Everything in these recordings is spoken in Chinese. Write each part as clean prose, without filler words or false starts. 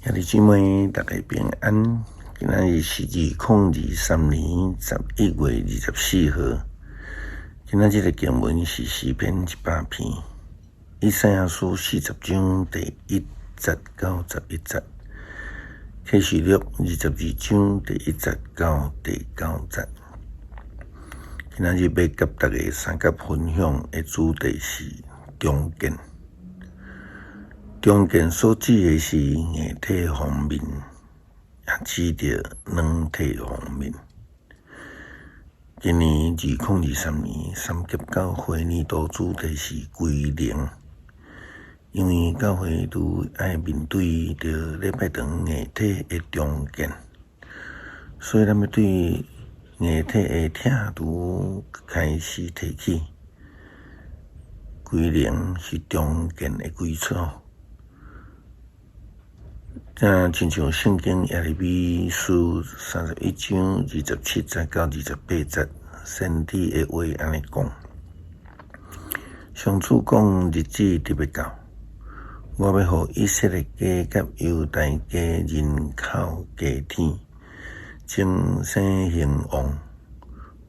兄弟姊妹，大家平安。今仔日是2023年11月24號。今仔日的經文是詩篇100篇，以賽亞書40章第1節到11節，啟示錄22章第1節到第9節。今仔日要甲大家三甲分享的主題是中見。中見所指的是硬體方面，也指着軟體方面。今年2023年三級教會年度主題是歸零，因為教會都愛面對着禮拜堂硬體的中見，所以咱要對硬體的疼都開始提起。歸零是中見的基礎。親像聖經耶利米書31章27節到28節，先知的話安尼講：上主講日子特別到，我要予以色列家甲猶大家人口加添，精生興旺。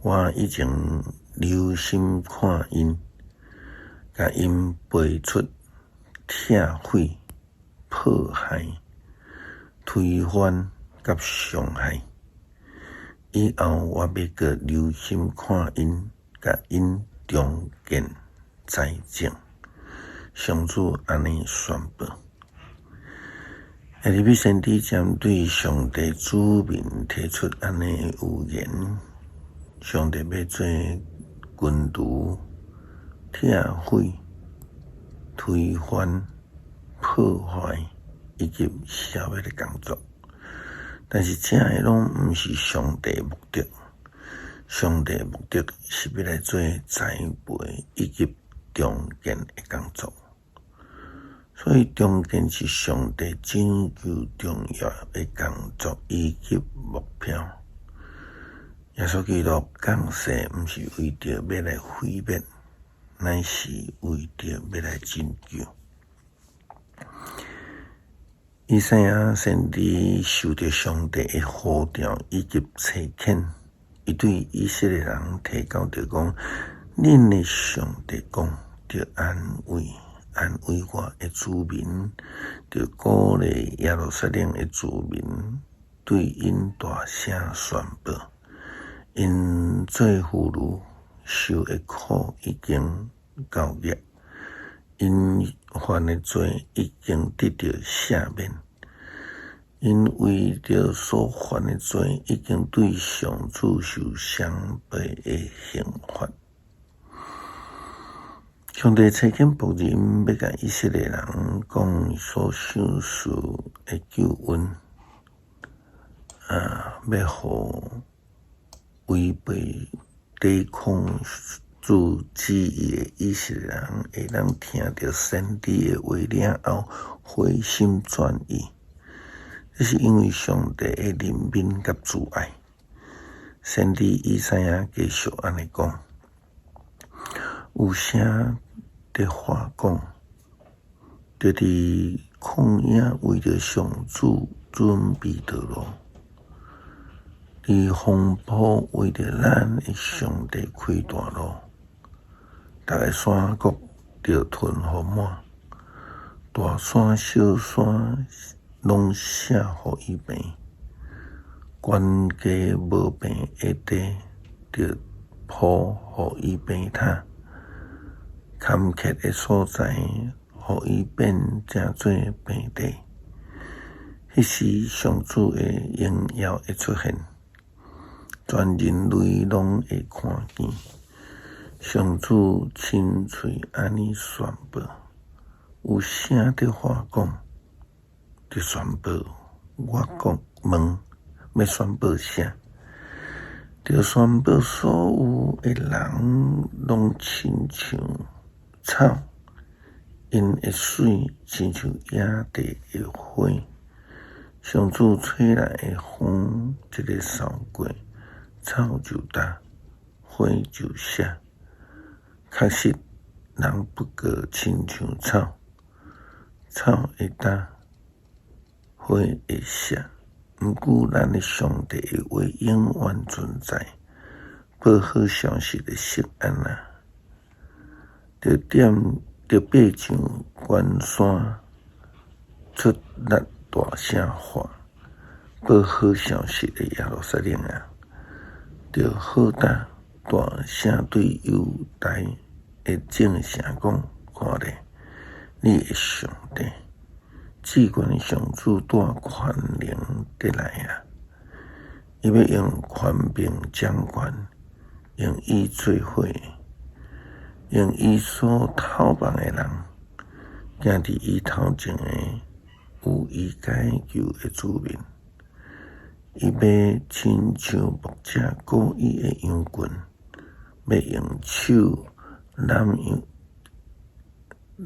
我已經留心看因，甲因背出拆毀、迫害、推翻甲傷害，以後我要閣留心看因，甲因中見裁正。上主安尼宣布。耶利米先知針對上帝子民提出安尼的預言：上帝要做君主，拆毀、推翻、破壞以及消滅的工作，但是這個攏毋是上帝的目的。上帝的目的是要來做栽培以及中見的工作，所以中見是上帝拯救重要的工作以及目標。耶穌基督降世毋是為着要來毀滅，乃是為着要來拯救。以賽亞先知受到上帝的呼召以及差遣，伊對以色列人提到着講：恁的上帝講，着安慰我的子民，着鼓勵耶路撒冷的子民，對因大聲宣布：因做俘虜受的苦已經到業，因犯的罪已經得到赦免，因為着所犯的罪已經對上主受相悖的刑罰。上帝差遣僕人要甲以色列人講所享受的救恩，要互違背抵抗主旨意的以色列人會當聽到先知的話了後回心轉意。這是因為上帝的憐憫甲慈愛。先知以賽亞繼續安尼講：有聲在話講，就佇曠野為着上主準備道路，佇荒埔為着咱的上帝開大路。逐個山谷着屯予滿，大山小山攏寫予伊平，懸低無平的地着鋪予伊平榻，坎坷的所在予伊變成做平地。迄時上主的榮耀會出現，全人類攏會看見。上主親嘴安尼宣布：有聲在話講，就宣布。我講問要宣布啥？就宣布所有的人攏親像草，因的水親像野地的花。上主吹來的風一個掃過，草就大，花就謝。確實，人不過親像草，草會大，花花会谢，毋过咱的上帝的话永远存在。报好消息的释安啊，着爬上关山，出力大声喊，报好消息的耶路撒冷啊，着好大声对犹大的众城讲，看咧，你的上帝，至高上主带权能得来啊！伊要用权柄掌权，用伊做伙，用伊所透望的人，行伫伊头前的有伊该求的子民。伊要亲像牧者顾伊的羊群，要用手揽咧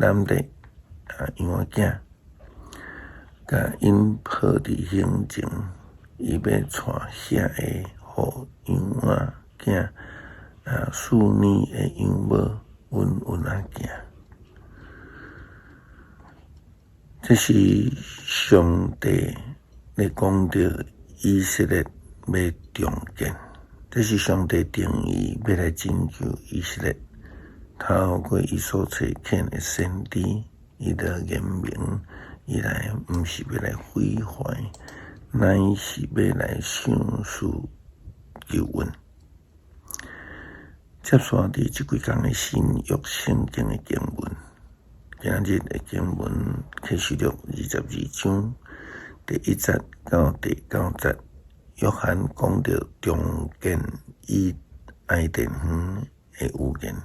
羊仔囝，甲因抱伫胸前。伊要带遐个互羊仔囝4年的羊母稳稳啊行。这是上帝咧讲着以色列要重建，这是上帝定义要来拯救以色列，透过伊所差遣的先知，伊的言明，伊来毋是要来毁坏，乃是要来上诉救恩。接续伫即几工的新约圣经的经文，今日的经文启示录22章第1节到第9节，约翰讲到重建以爱甸园的预言。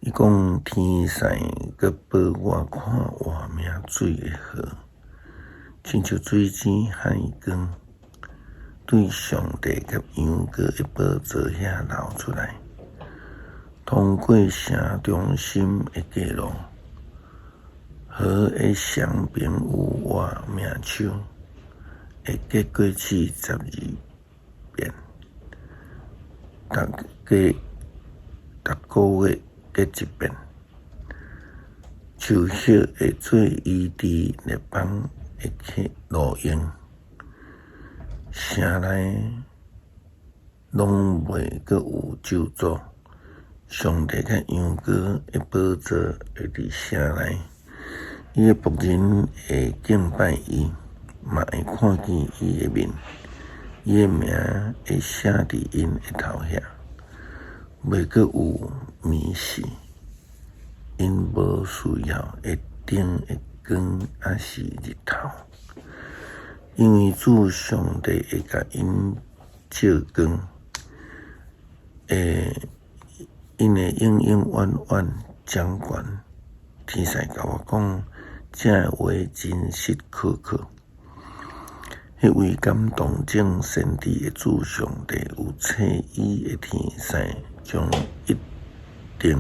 伊讲天使佮报我看活命水的河，亲像水晶海光，对上帝甲羊羔的宝座遐流出来，通过城中心的街路，河的上边有活命树，会结果子12遍，逐个月结一遍，树叶会做伊伫列邦的路用，城内拢袂阁有咒诅。上帝甲羊羔的宝座会伫城内，伊的仆人会敬拜伊，嘛会看见伊的面，伊的名会写伫因的头遐，袂阁有迷失，因无需要会顶的光还是日头，因为主上帝会甲因照光，因会永永远远掌权。天使甲我讲，这话真实可靠。迄位感动众先知的主上帝有赐伊的天使，将一定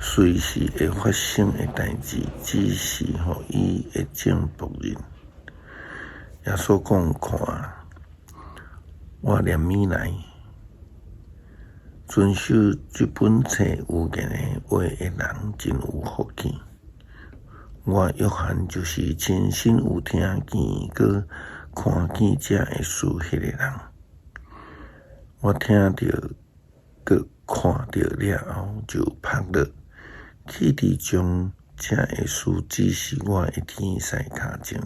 随时会发生的代志指示互伊的众仆人。耶稣讲，看，我念米来，遵守这本册有言的话的人真有福气。我约翰就是亲身有听见佮看见这的事迄个人。我听着佮看着了后就拍落，去伫将这的事指示我的天使脚前，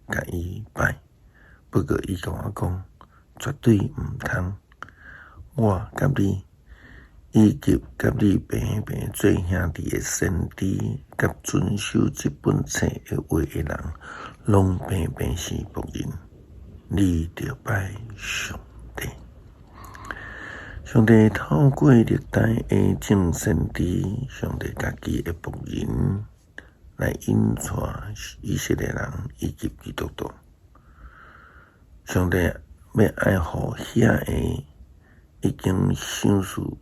甲伊拜。不过伊甲我讲，绝对毋通。我甲你，以及甲你平平做兄弟的先知，甲遵守这本册的话的人，拢平平是仆人。你着拜上帝。上帝透过历代的众先知，上帝家己的仆人，来引带以色列人以及基督徒。上帝要爱护遐个已经享受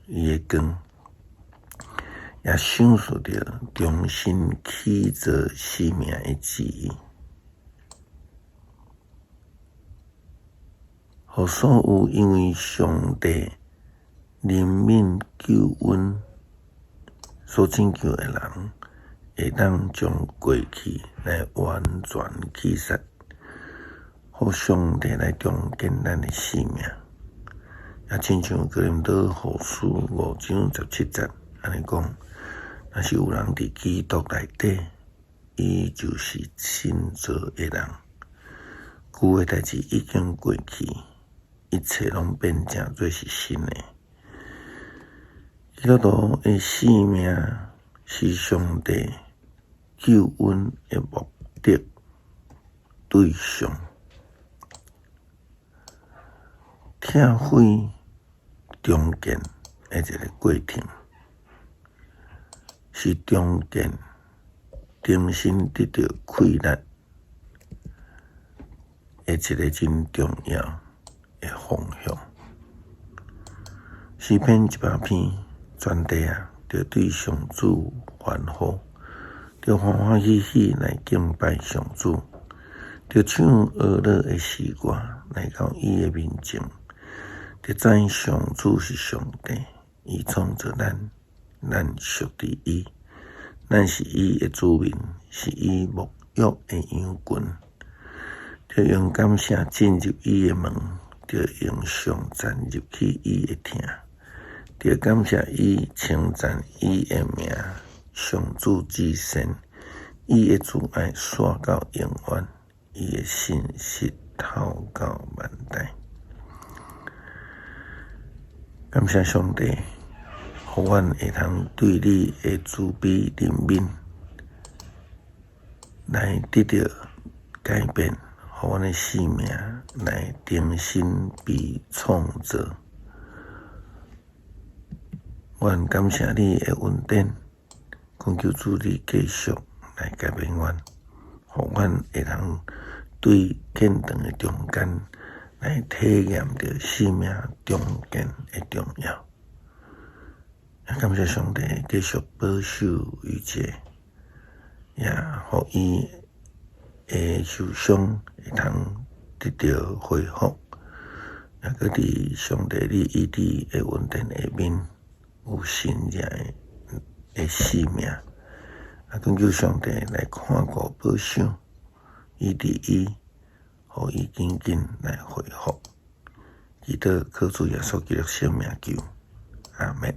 伊的光，也享受着重新起造生命的旨意，互所有因为上帝怜悯救恩所拯救的人，会当将过去来完全击杀，互上帝来重建咱的性命。也亲像哥林多后书5章17节安尼讲，若是有人伫基督内底，伊就是新造的人，旧的代志已经过去，一切拢变成做是新的。基督徒的性命是上帝救恩的目的对象。拆毁重建的一个过程，是重建重新得到开力的一个真重要的方向。诗篇100篇全地啊，着对上主欢呼，着欢欢喜喜来敬拜上主，着唱俄勒的诗歌来到伊的面前。得知上主是上帝，伊创造咱，咱属于伊，咱是伊的子民，是伊沐浴的羊群。着用感谢进入伊的门，着用上赞入去伊的厅，着感谢伊，称赞伊的名，上主至善，伊的慈爱线到永远，伊的信实透到万代。感谢上帝，互阮会通对你的慈悲怜悯来得到改变，互阮的生命来重新被创造。阮感谢你的恩典，恳求主你继续来改变阮，互阮会通对建堂的中间来体验着生命重建的重要。也感谢上帝继续保守于这，也互伊的受伤会通得到恢复，也搁伫上帝你医治的恩典下面有新的生命。也恳求上帝来看顾保守，医治伊，互伊紧紧来恢复。祈祷靠主耶稣基督圣名求，阿们。